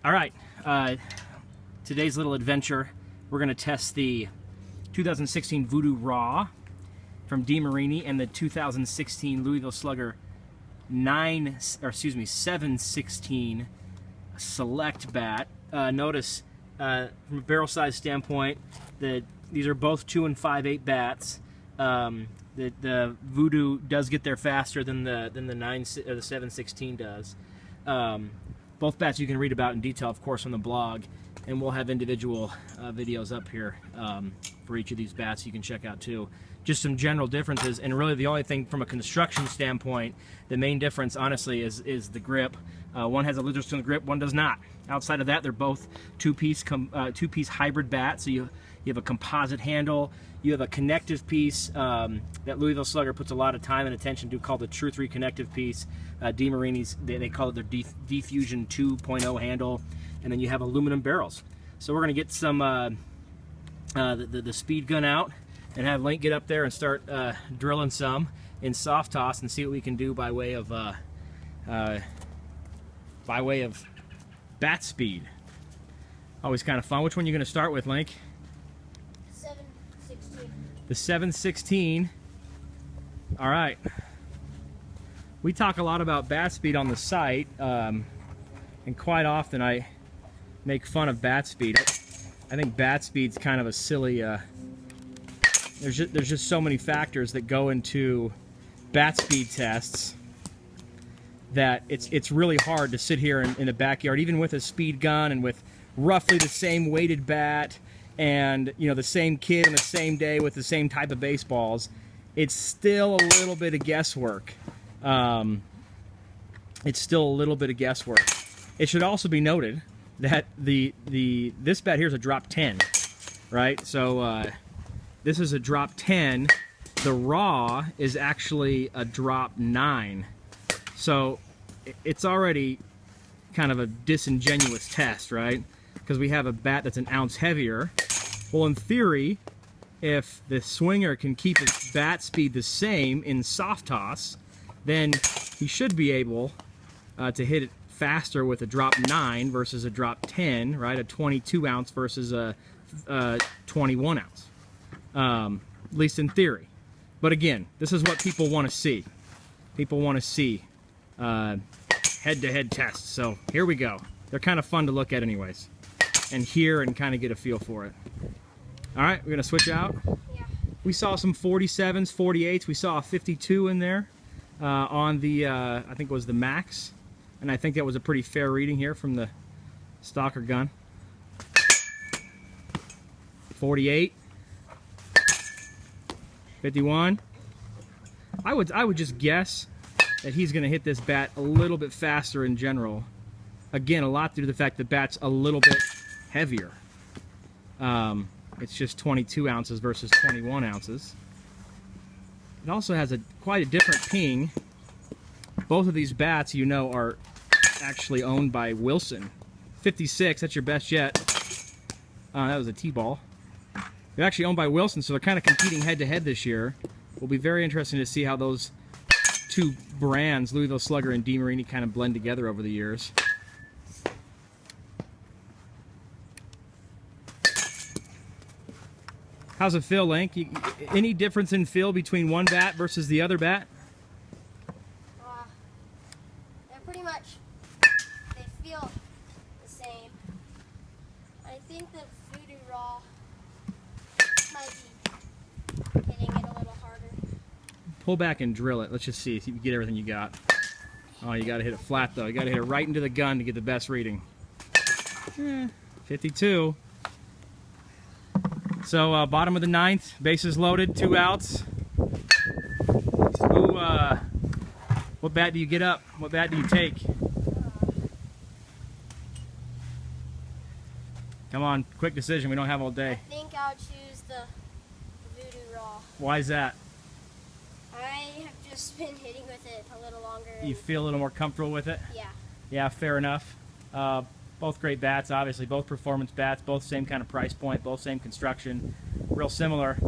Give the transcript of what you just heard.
All right, today's little adventure, we're going to test the 2016 Voodoo Raw from DeMarini and the 2016 Louisville Slugger 716 Select bat. Notice from a barrel size standpoint that these are both 2 and 5/8 bats. The Voodoo does get there faster than the 716 does. Both bats you can read about in detail, of course, on the blog, and we'll have individual videos up here for each of these bats you can check out too. Just some general differences, and really the only thing from a construction standpoint, the main difference, honestly, is the grip. One has a Littlestone grip, one does not. Outside of that, they're both two-piece hybrid bats. So you have a composite handle, you have a connective piece that Louisville Slugger puts a lot of time and attention to, called the True 3 connective piece. DeMarini's, they call it their Diffusion 2.0 handle, and then you have aluminum barrels. So we're going to get some the speed gun out and have Link get up there and start drilling some in soft toss and see what we can do by way of bat speed. Always kind of fun. Which one are you going to start with, Link? 716. The 716. All right. We talk a lot about bat speed on the site, and quite often I make fun of bat speed. I think bat speed's kind of a silly. There's just so many factors that go into bat speed tests that it's really hard to sit here in the backyard, even with a speed gun and with roughly the same weighted bat, and the same kid on the same day with the same type of baseballs. It's still a little bit of guesswork. It's still a little bit of guesswork. It should also be noted that this bat here is a drop 10, right? So this is a drop 10. The raw is actually a drop 9. So it's already kind of a disingenuous test, right? Because we have a bat that's an ounce heavier. Well, in theory, if the swinger can keep his bat speed the same in soft toss, then he should be able to hit it faster with a drop 9 versus a drop 10, right? A 22 ounce versus a 21 ounce, at least in theory. But again, this is what people want to see. People want to see head-to-head tests. So here we go. They're kind of fun to look at anyways, and hear and kind of get a feel for it. All right, we're gonna switch out. Yeah. We saw some 47s, 48s. We saw a 52 in there on the, I think it was the Max. And I think that was a pretty fair reading here from the stalker gun. 48. 51. I would just guess that he's going to hit this bat a little bit faster in general. Again, a lot due to the fact the bat's a little bit heavier. It's just 22 ounces versus 21 ounces. It also has quite a different ping. Both of these bats, are actually owned by Wilson. 56, that's your best yet. That was a T-ball. They're actually owned by Wilson, so they're kind of competing head-to-head this year. Will be very interesting to see how those two brands, Louisville Slugger and DeMarini, kind of blend together over the years. How's it feel, Link? Any difference in feel between one bat versus the other bat? They're pretty much, they feel the same. I think the Voodoo Raw might be hitting it a little harder. Pull back and drill it. Let's just see if you can get everything you got. Oh, you got to hit it flat, though. You got to hit it right into the gun to get the best reading. 52. So, bottom of the 9th, bases loaded, 2 outs. What bat do you get up? What bat do you take? Come on, quick decision. We don't have all day. I think I'll choose the Voodoo Raw. Why is that? I have just been hitting with it a little longer. You feel a little more comfortable with it? Yeah. Yeah, fair enough. Both great bats, obviously. Both performance bats, both same kind of price point, both same construction. Real similar.